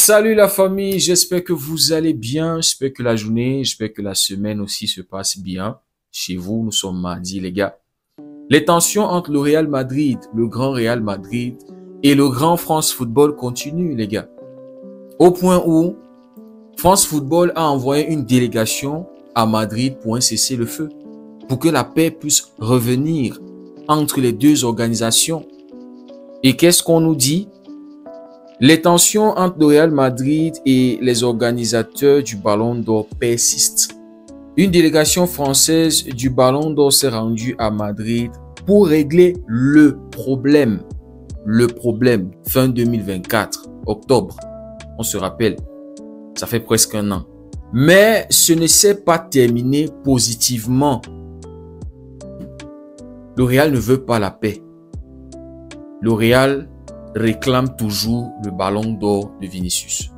Salut la famille, j'espère que vous allez bien, j'espère que la journée, j'espère que la semaine aussi se passe bien. Chez vous, nous sommes mardi les gars. Les tensions entre le Real Madrid, le grand Real Madrid et le grand France Football continuent les gars. Au point où France Football a envoyé une délégation à Madrid pour un cessez-le-feu, pour que la paix puisse revenir entre les deux organisations. Et qu'est-ce qu'on nous dit? Les tensions entre le Real Madrid et les organisateurs du Ballon d'Or persistent. Une délégation française du Ballon d'Or s'est rendue à Madrid pour régler le problème. Le problème, fin 2024, octobre. On se rappelle, ça fait presque un an. Mais ce ne s'est pas terminé positivement. Le Real ne veut pas la paix. Le Real réclame toujours le Ballon d'Or de Vinicius.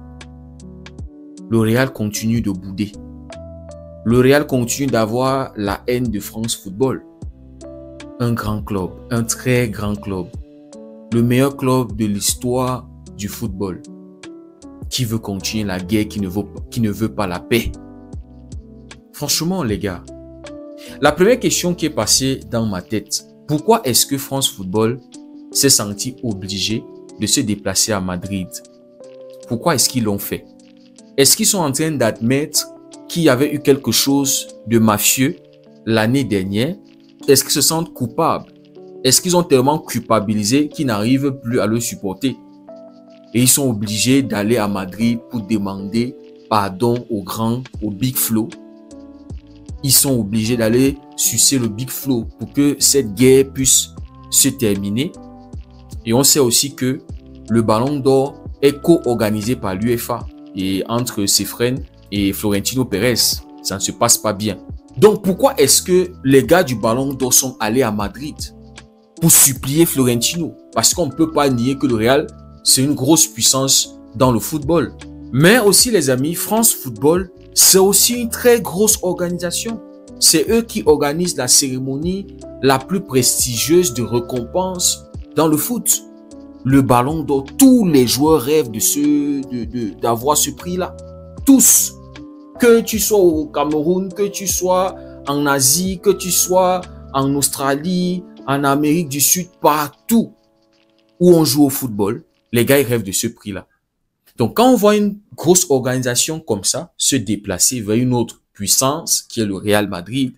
Le Real continue de bouder. Le Real continue d'avoir la haine de France Football. Un grand club, un très grand club. Le meilleur club de l'histoire du football. Qui veut continuer la guerre, qui ne veut pas la paix. Franchement les gars, la première question qui est passée dans ma tête, pourquoi est-ce que France Football s'est senti obligé de se déplacer à Madrid? Pourquoi est-ce qu'ils l'ont fait? Est-ce qu'ils sont en train d'admettre qu'il y avait eu quelque chose de mafieux l'année dernière? Est-ce qu'ils se sentent coupables? Est-ce qu'ils ont tellement culpabilisé qu'ils n'arrivent plus à le supporter? Et ils sont obligés d'aller à Madrid pour demander pardon au Big Flo. Ils sont obligés d'aller sucer le Big Flo pour que cette guerre puisse se terminer. Et on sait aussi que le Ballon d'Or est co-organisé par l'UEFA et entre Cefren et Florentino Pérez. Ça ne se passe pas bien. Donc pourquoi est-ce que les gars du Ballon d'Or sont allés à Madrid pour supplier Florentino? Parce qu'on ne peut pas nier que le Real, c'est une grosse puissance dans le football. Mais aussi les amis, France Football, c'est aussi une très grosse organisation. C'est eux qui organisent la cérémonie la plus prestigieuse de récompense dans le foot. Le Ballon d'Or, tous les joueurs rêvent d'avoir ce prix-là. Tous. Que tu sois au Cameroun, que tu sois en Asie, que tu sois en Australie, en Amérique du Sud, partout où on joue au football, les gars ils rêvent de ce prix-là. Donc quand on voit une grosse organisation comme ça se déplacer vers une autre puissance qui est le Real Madrid,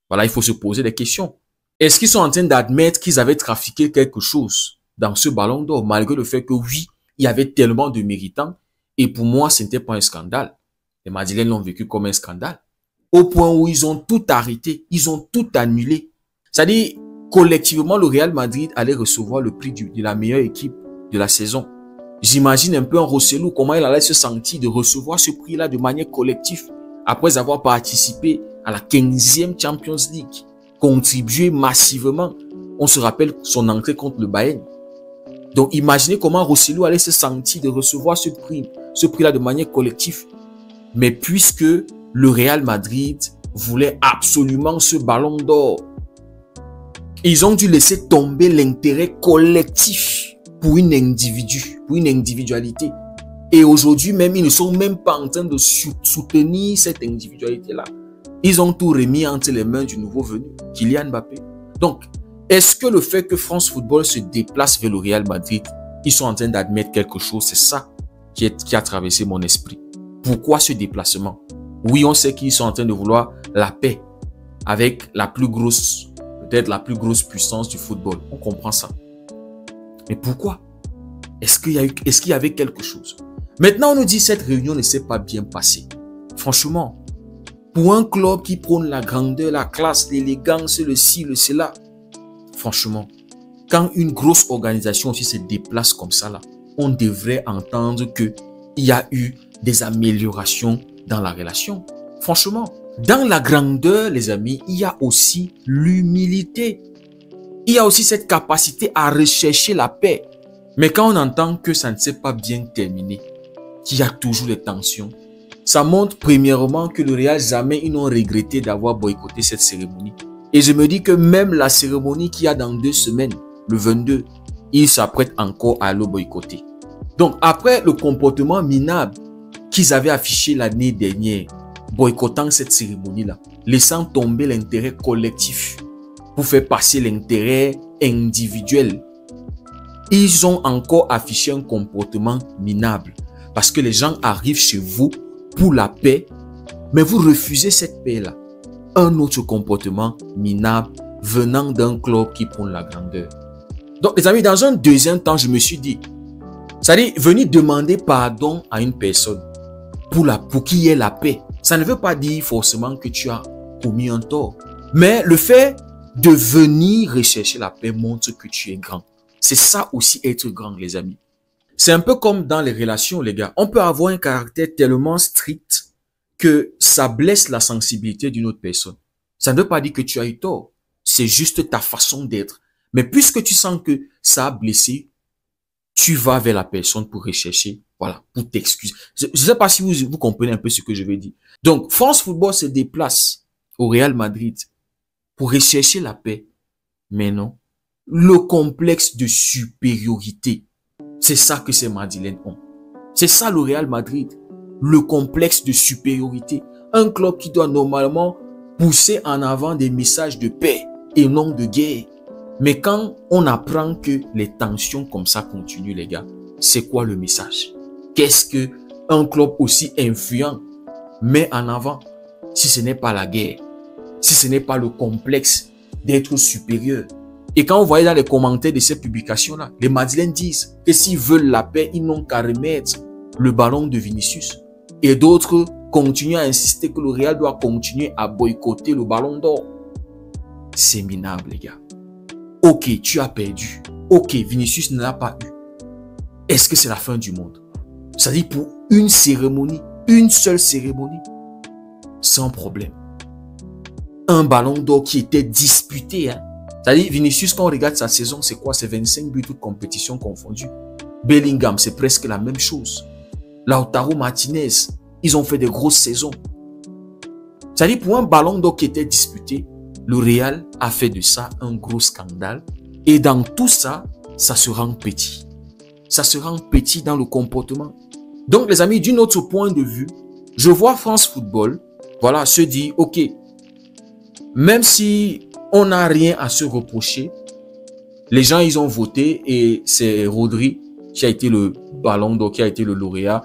voilà, il faut se poser des questions. Est-ce qu'ils sont en train d'admettre qu'ils avaient trafiqué quelque chose dans ce Ballon d'Or, malgré le fait que oui, il y avait tellement de méritants, et pour moi, ce n'était pas un scandale. Les Madrilènes l'ont vécu comme un scandale. Au point où ils ont tout arrêté, ils ont tout annulé. C'est-à-dire, collectivement, le Real Madrid allait recevoir le prix de la meilleure équipe de la saison. J'imagine un peu un Rosselló, comment il allait se sentir de recevoir ce prix-là de manière collective, après avoir participé à la 15e Champions League. Contribué massivement. On se rappelle son entrée contre le Bayern. Donc imaginez comment Rosselló allait se sentir de recevoir ce prix-là de manière collective. Mais puisque le Real Madrid voulait absolument ce Ballon d'Or, ils ont dû laisser tomber l'intérêt collectif pour une individualité. Et aujourd'hui même, ils ne sont même pas en train de soutenir cette individualité-là. Ils ont tout remis entre les mains du nouveau venu, Kylian Mbappé. Donc, est-ce que le fait que France Football se déplace vers le Real Madrid, ils sont en train d'admettre quelque chose? C'est ça qui a traversé mon esprit. Pourquoi ce déplacement? Oui, on sait qu'ils sont en train de vouloir la paix avec la plus grosse, peut-être la plus grosse puissance du football. On comprend ça. Mais pourquoi? Est-ce qu'il y avait quelque chose? Maintenant, on nous dit que cette réunion ne s'est pas bien passée. Franchement, pour un club qui prône la grandeur, la classe, l'élégance, le ci, le cela, franchement, quand une grosse organisation aussi se déplace comme ça, là, on devrait entendre qu'il y a eu des améliorations dans la relation. Franchement, dans la grandeur, les amis, il y a aussi l'humilité. Il y a aussi cette capacité à rechercher la paix. Mais quand on entend que ça ne s'est pas bien terminé, qu'il y a toujours des tensions, ça montre premièrement que le Real, jamais ils n'ont regretté d'avoir boycotté cette cérémonie. Et je me dis que même la cérémonie qu'il y a dans 2 semaines, le 22, ils s'apprêtent encore à le boycotter. Donc, après le comportement minable qu'ils avaient affiché l'année dernière, boycottant cette cérémonie-là, laissant tomber l'intérêt collectif pour faire passer l'intérêt individuel, ils ont encore affiché un comportement minable. Parce que les gens arrivent chez vous pour la paix, mais vous refusez cette paix-là. Un autre comportement minable venant d'un club qui prend la grandeur. Donc, les amis, dans un deuxième temps, je me suis dit, c'est-à-dire, venir demander pardon à une personne pour qu'il y ait la paix, ça ne veut pas dire forcément que tu as commis un tort. Mais le fait de venir rechercher la paix montre que tu es grand. C'est ça aussi être grand, les amis. C'est un peu comme dans les relations, les gars. On peut avoir un caractère tellement strict que ça blesse la sensibilité d'une autre personne. Ça ne veut pas dire que tu as eu tort. C'est juste ta façon d'être. Mais puisque tu sens que ça a blessé, tu vas vers la personne pour rechercher, voilà, pour t'excuser. Je ne sais pas si vous comprenez un peu ce que je veux dire. Donc, France Football se déplace au Real Madrid pour rechercher la paix. Mais non, le complexe de supériorité, c'est ça que ces Madrilènes ont. C'est ça le Real Madrid, le complexe de supériorité. Un club qui doit normalement pousser en avant des messages de paix et non de guerre. Mais quand on apprend que les tensions comme ça continuent, les gars, c'est quoi le message? Qu'est-ce que un club aussi influent met en avant si ce n'est pas la guerre, si ce n'est pas le complexe d'être supérieur? Et quand on voyait dans les commentaires de ces publications-là, les Madrilènes disent que s'ils veulent la paix, ils n'ont qu'à remettre le ballon de Vinicius. Et d'autres continuent à insister que le Real doit continuer à boycotter le ballon d'or. C'est minable, les gars. Ok, tu as perdu. Ok, Vinicius ne l'a pas eu. Est-ce que c'est la fin du monde? C'est-à-dire pour une cérémonie, une seule cérémonie, sans problème. Un ballon d'or qui était disputé. Hein. C'est-à-dire Vinicius, quand on regarde sa saison, c'est quoi? C'est 25 buts toutes compétitions confondues. Bellingham, c'est presque la même chose. Lautaro Martinez, ils ont fait des grosses saisons. C'est-à-dire pour un ballon d'or qui était disputé, le Real a fait de ça un gros scandale. Et dans tout ça, ça se rend petit. Ça se rend petit dans le comportement. Donc les amis, d'un autre point de vue, je vois France Football, voilà, se dire, ok, même si on n'a rien à se reprocher, les gens, ils ont voté et c'est Rodri qui a été le ballon d'or, qui a été le lauréat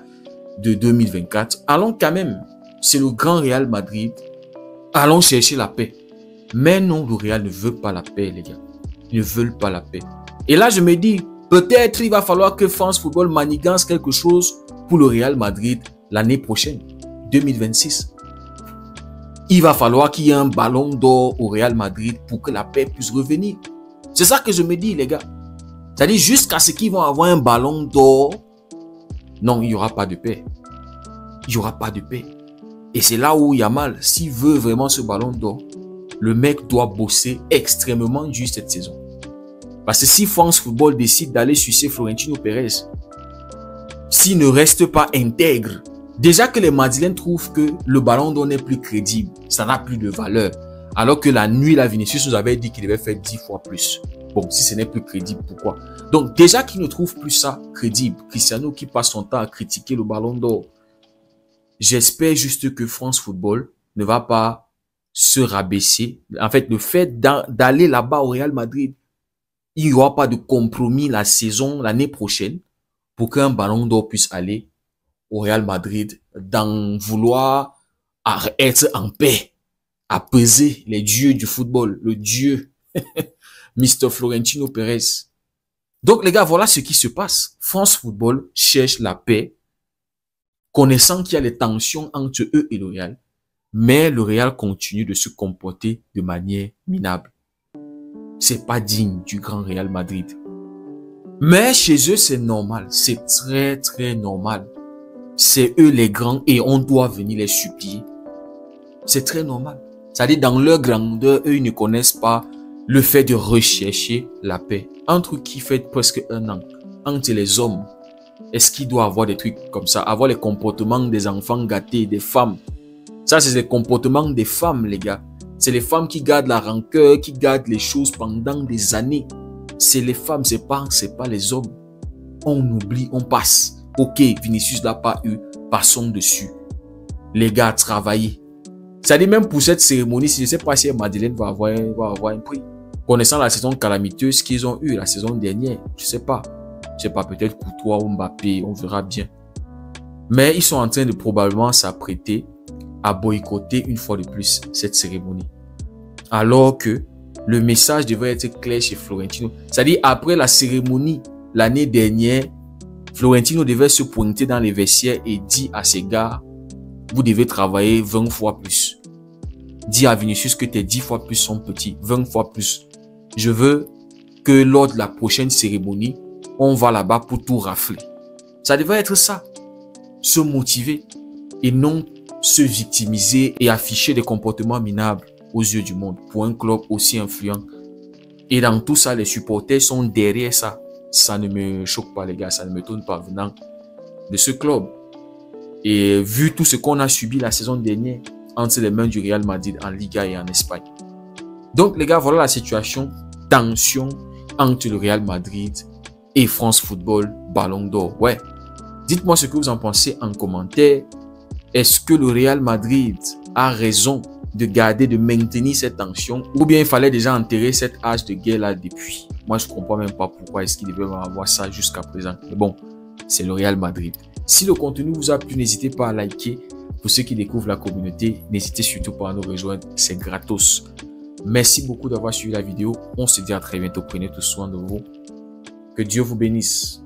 de 2024. Allons quand même, c'est le grand Real Madrid, allons chercher la paix. Mais non, le Real ne veut pas la paix, les gars. Ils ne veulent pas la paix. Et là, je me dis, peut-être il va falloir que France Football manigance quelque chose pour le Real Madrid l'année prochaine, 2026. Il va falloir qu'il y ait un ballon d'or au Real Madrid pour que la paix puisse revenir. C'est ça que je me dis, les gars. C'est-à-dire, jusqu'à ce qu'ils vont avoir un ballon d'or, non, il n'y aura pas de paix. Il n'y aura pas de paix. Et c'est là où il y a mal. S'il veut vraiment ce ballon d'or, le mec doit bosser extrêmement dur cette saison. Parce que si France Football décide d'aller sucer Florentino Pérez, s'il ne reste pas intègre, déjà que les Madrilènes trouvent que le ballon d'or n'est plus crédible, ça n'a plus de valeur. Alors que la nuit, la Vinicius nous avait dit qu'il devait faire 10 fois plus. Bon, si ce n'est plus crédible, pourquoi? Donc déjà qu'ils ne trouvent plus ça crédible, Cristiano qui passe son temps à critiquer le ballon d'or, j'espère juste que France Football ne va pas se rabaisser. En fait, le fait d'aller là-bas au Real Madrid, il n'y aura pas de compromis la saison, l'année prochaine, pour qu'un ballon d'or puisse aller au Real Madrid, d'en vouloir être en paix, apaiser les dieux du football, le dieu Mr. Florentino Pérez. Donc les gars, voilà ce qui se passe. France Football cherche la paix, connaissant qu'il y a des tensions entre eux et le Real. Mais le Real continue de se comporter de manière minable. C'est pas digne du grand Real Madrid. Mais chez eux, c'est normal. C'est très, très normal. C'est eux les grands et on doit venir les supplier. C'est très normal. C'est-à-dire, dans leur grandeur, eux, ils ne connaissent pas le fait de rechercher la paix. Un truc qui fait presque 1 an. Entre les hommes, est-ce qu'il doit avoir des trucs comme ça? Avoir les comportements des enfants gâtés, des femmes. Ça, c'est les comportements des femmes, les gars. C'est les femmes qui gardent la rancœur, qui gardent les choses pendant des années. C'est les femmes, c'est pas les hommes. On oublie, on passe. Ok, Vinicius l'a pas eu, passons dessus. Les gars, travaillez. Ça dit même pour cette cérémonie, je ne sais pas si Madeleine va avoir un prix. Connaissant la saison calamiteuse qu'ils ont eue la saison dernière, je sais pas. Je sais pas, peut-être Courtois ou Mbappé, on verra bien. Mais ils sont en train de probablement s'apprêter à boycotter une fois de plus cette cérémonie. Alors que le message devrait être clair chez Florentino. C'est-à-dire, après la cérémonie, l'année dernière, Florentino devait se pointer dans les vestiaires et dire à ses gars, vous devez travailler 20 fois plus. Dis à Vinicius que tes 10 fois plus sont petits, 20 fois plus. Je veux que lors de la prochaine cérémonie, on va là-bas pour tout rafler. Ça devrait être ça. Se motiver et non se victimiser et afficher des comportements minables aux yeux du monde pour un club aussi influent. Et dans tout ça, les supporters sont derrière ça. Ça ne me choque pas, les gars. Ça ne me tourne pas venant de ce club. Et vu tout ce qu'on a subi la saison dernière entre les mains du Real Madrid en Liga et en Espagne. Donc, les gars, voilà la situation. Tension entre le Real Madrid et France Football Ballon d'Or. Ouais. Dites-moi ce que vous en pensez en commentaire. Est-ce que le Real Madrid a raison de maintenir cette tension, ou bien il fallait déjà enterrer cette hache de guerre là depuis? Moi, je comprends même pas pourquoi est-ce qu'il devait avoir ça jusqu'à présent. Mais bon, c'est le Real Madrid. Si le contenu vous a plu, n'hésitez pas à liker. Pour ceux qui découvrent la communauté, n'hésitez surtout pas à nous rejoindre. C'est gratos. Merci beaucoup d'avoir suivi la vidéo. On se dit à très bientôt. Prenez tout soin de vous. Que Dieu vous bénisse.